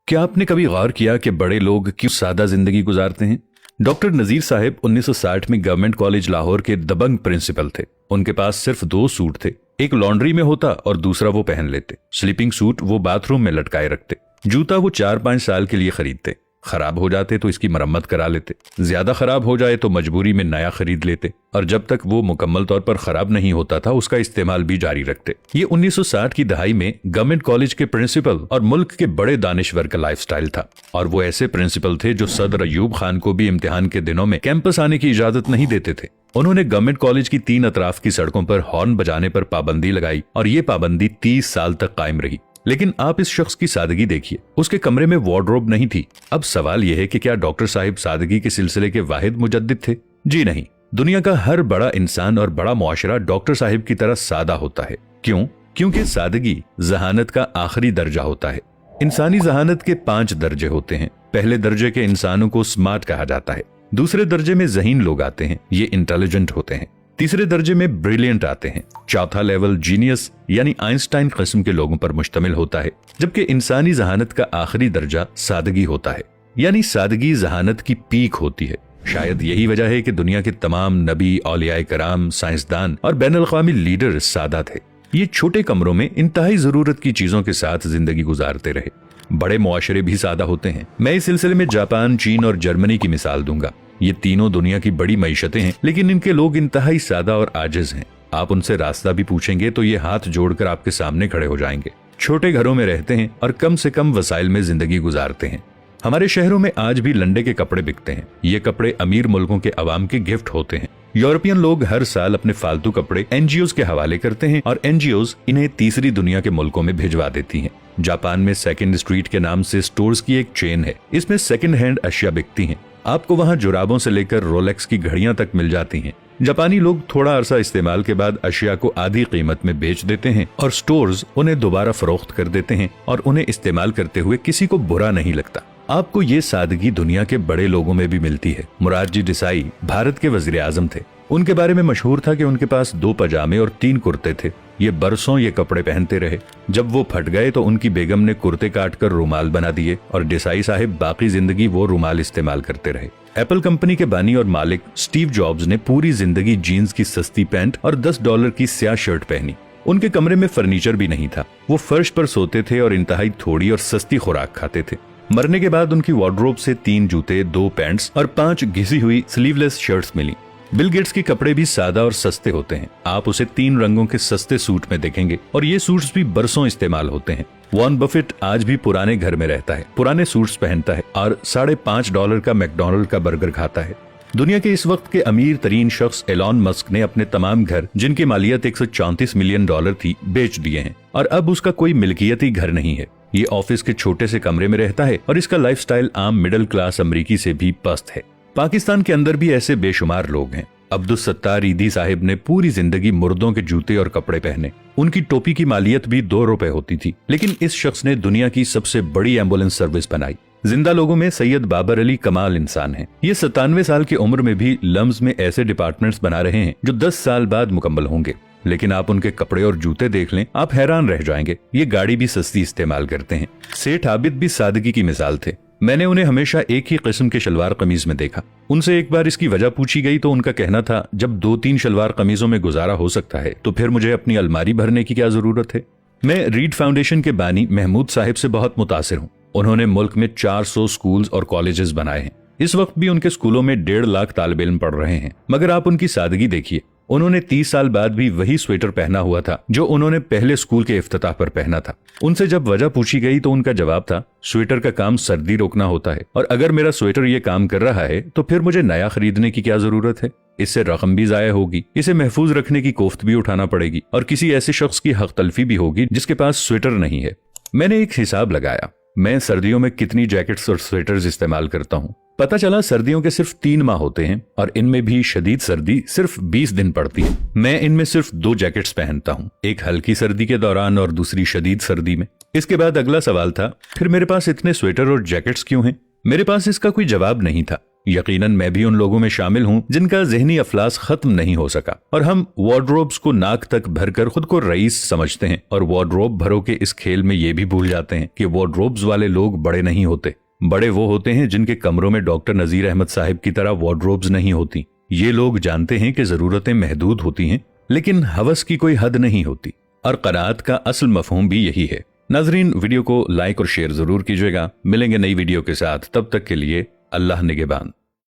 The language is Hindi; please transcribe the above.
क्या आपने कभी गौर किया कि बड़े लोग क्यों सादा जिंदगी गुजारते हैं? डॉक्टर नजीर साहब 1960 में गवर्नमेंट कॉलेज लाहौर के दबंग प्रिंसिपल थे। उनके पास सिर्फ 2 सूट थे, एक लॉन्ड्री में होता और दूसरा वो पहन लेते। स्लीपिंग सूट वो बाथरूम में लटकाए रखते। जूता वो 4-5 साल के लिए खरीदते। खराब हो जाते तो इसकी मरम्मत करा लेते, ज्यादा खराब हो जाए तो मजबूरी में नया खरीद लेते, और जब तक वो मुकम्मल तौर पर खराब नहीं होता था उसका इस्तेमाल भी जारी रखते। ये 1960 की दहाई में गवर्नमेंट कॉलेज के प्रिंसिपल और मुल्क के बड़े दानिश्वर का लाइफस्टाइल था। और वो ऐसे प्रिंसिपल थे जो सदर अयूब खान को भी इम्तिहान के दिनों में कैंपस आने की इजाजत नहीं देते थे। उन्होंने गवर्नमेंट कॉलेज की 3 अतराफ की सड़कों पर हॉर्न बजाने पर पाबंदी लगाई और ये पाबंदी 30 साल तक कायम रही। लेकिन आप इस शख्स की सादगी देखिए, उसके कमरे में वार्डरोब नहीं थी। अब सवाल यह है कि क्या डॉक्टर साहिब सादगी के सिलसिले के वाहिद मुजद्दिद थे? जी नहीं। दुनिया का हर बड़ा इंसान और बड़ा मुआशरा डॉक्टर साहिब की तरह सादा होता है। क्यों? क्योंकि सादगी जहानत का आखिरी दर्जा होता है। इंसानी जहानत के 5 दर्जे होते हैं। पहले दर्जे के इंसानों को स्मार्ट कहा जाता है। दूसरे दर्जे में ज़हीन लोग आते हैं, ये इंटेलिजेंट होते हैं। तीसरे दर्जे में ब्रिलियंट आते हैं। चौथा लेवल जीनियस यानी आइंस्टाइन किस्म के लोगों पर मुश्तमिल होता है, जबकि इंसानी जहानत का आखिरी दर्जा सादगी होता है। यानी सादगी जहानत की पीक होती है। शायद यही वजह है कि दुनिया के तमाम नबी, औलियाए कराम, साइंसदान और बैनुल अक़वामी लीडर सादा थे। ये छोटे कमरों में इंतहाई जरूरत की चीजों के साथ जिंदगी गुजारते रहे। बड़े मुआशरे भी सादा होते हैं। मैं इस सिलसिले में जापान, चीन और जर्मनी की मिसाल दूंगा। ये तीनों दुनिया की बड़ी मईशतें हैं, लेकिन इनके लोग इंतहाई सादा और आजिज हैं। आप उनसे रास्ता भी पूछेंगे तो ये हाथ जोड़कर आपके सामने खड़े हो जाएंगे। छोटे घरों में रहते हैं और कम से कम वसाइल में जिंदगी गुजारते हैं। हमारे शहरों में आज भी लंडे के कपड़े बिकते हैं। ये कपड़े अमीर मुल्कों के अवाम के गिफ्ट होते हैं। यूरोपियन लोग हर साल अपने फालतू कपड़े एनजीओज के हवाले करते हैं और एनजीओज इन्हें तीसरी दुनिया के मुल्कों में भिजवा देती हैं। जापान में सेकंड स्ट्रीट के नाम से स्टोर्स की एक चेन है। इसमें सेकंड हैंड अशिया बिकती हैं। आपको वहां जुराबों से लेकर रोलेक्स की घड़ियां तक मिल जाती हैं। जापानी लोग थोड़ा अरसा इस्तेमाल के बाद अशिया को आधी कीमत में बेच देते हैं और स्टोर्स उन्हें दोबारा फरोख्त कर देते हैं और उन्हें इस्तेमाल करते हुए किसी को बुरा नहीं लगता। आपको ये सादगी दुनिया के बड़े लोगों में भी मिलती है। मुरारजी देसाई भारत के वजीर आजम थे। उनके बारे में मशहूर था कि उनके पास 2 पजामे और 3 कुर्ते थे। ये बरसों ये कपड़े पहनते रहे। जब वो फट गए तो उनकी बेगम ने कुर्ते काटकर रुमाल बना दिए और देसाई साहिब बाकी जिंदगी वो रुमाल इस्तेमाल करते रहे। एप्पल कंपनी के बानी और मालिक स्टीव जॉब्स ने पूरी जिंदगी जीन्स की सस्ती पैंट और $10 की स्याह शर्ट पहनी। उनके कमरे में फर्नीचर भी नहीं था। वो फर्श पर सोते थे और इंतहाई थोड़ी और सस्ती खुराक खाते थे। मरने के बाद उनकी वार्डरोब से 3 जूते, 2 पैंट्स और 5 घिसी हुई स्लीवलेस शर्ट्स मिली। बिल गेट्स के कपड़े भी सादा और सस्ते होते हैं। आप उसे 3 रंगों के सस्ते सूट में देखेंगे और ये सूट्स भी बरसों इस्तेमाल होते हैं। वॉरेन बफेट आज भी पुराने घर में रहता है, पुराने सूट्स पहनता है और $5.5 का मैकडॉनल्ड का बर्गर खाता है। दुनिया के इस वक्त के अमीर तरीन शख्स एलॉन मस्क ने अपने तमाम घर, जिनकी मालियत $134 मिलियन थी, बेच दिए हैं और अब उसका कोई मिल्कियती घर नहीं है। ये ऑफिस के छोटे से कमरे में रहता है और इसका लाइफस्टाइल आम मिडिल क्लास अमरीकी से भी पस्त है। पाकिस्तान के अंदर भी ऐसे बेशुमार लोग हैं। अब्दुल सत्तार ईदी साहिब ने पूरी जिंदगी मुर्दों के जूते और कपड़े पहने। उनकी टोपी की मालियत भी $2 होती थी, लेकिन इस शख्स ने दुनिया की सबसे बड़ी एम्बुलेंस सर्विस बनाई। जिंदा लोगों में सैयद बाबर अली कमाल इंसान हैं। ये 97 साल की उम्र में भी लम्स में ऐसे डिपार्टमेंट्स बना रहे हैं जो 10 साल बाद मुकम्मल होंगे। लेकिन आप उनके कपड़े और जूते देख लें, आप हैरान रह जाएंगे। ये गाड़ी भी सस्ती इस्तेमाल करते हैं। सेठ आबिद भी सादगी की मिसाल थे। मैंने उन्हें हमेशा एक ही किस्म के शलवार कमीज में देखा। उनसे एक बार इसकी वजह पूछी गई तो उनका कहना था, जब 2-3 शलवार कमीजों में गुजारा हो सकता है तो फिर मुझे अपनी अलमारी भरने की क्या जरूरत है। मैं रीड फाउंडेशन के बानी महमूद साहिब से बहुत मुतासिर हूँ। उन्होंने मुल्क में 400 स्कूल्स और कॉलेजेस बनाए हैं। इस वक्त भी उनके स्कूलों में 1.5 लाख तालिब इल्म पढ़ रहे हैं। मगर आप उनकी सादगी देखिए। उन्होंने 30 साल बाद भी वही स्वेटर पहना हुआ था जो उन्होंने पहले स्कूल के इफ्तिताह पर पहना था। उनसे जब वजह पूछी गई तो उनका जवाब था, स्वेटर का काम सर्दी रोकना होता है और अगर मेरा स्वेटर ये काम कर रहा है तो फिर मुझे नया खरीदने की क्या जरूरत है। इससे रकम भी जाया होगी, इसे महफूज रखने की कोफ्त भी उठाना पड़ेगी और किसी ऐसे शख्स की हक तलफी भी होगी जिसके पास स्वेटर नहीं है। मैंने एक हिसाब लगाया, मैं सर्दियों में कितनी जैकेट्स और स्वेटर्स इस्तेमाल करता हूँ। पता चला सर्दियों के सिर्फ 3 माह होते हैं और इनमें भी शदीद सर्दी सिर्फ 20 दिन पड़ती है। मैं इनमें सिर्फ 2 जैकेट्स पहनता हूँ, एक हल्की सर्दी के दौरान और दूसरी शदीद सर्दी में। इसके बाद अगला सवाल था, फिर मेरे पास इतने स्वेटर और जैकेट्स क्यों हैं? मेरे पास इसका कोई जवाब नहीं था। यकीनन मैं भी उन लोगों में शामिल हूं जिनका ज़हनी अफलास खत्म नहीं हो सका और हम वार्डरोब्स को नाक तक भरकर खुद को रईस समझते हैं और वार्डरोब भरो के इस खेल में ये भी भूल जाते हैं कि वार्डरोब्स वाले लोग बड़े नहीं होते। बड़े वो होते हैं जिनके कमरों में डॉक्टर नजीर अहमद साहिब की तरह वार्डरोब्स नहीं होती। ये लोग जानते हैं कि जरूरतें महदूद होती हैं लेकिन हवस की कोई हद नहीं होती और क़नाअत का असल मफहूम भी यही है। नाजरीन, वीडियो को लाइक और शेयर जरूर कीजिएगा। मिलेंगे नई वीडियो के साथ, तब तक के लिए अल्लाह निगहबान।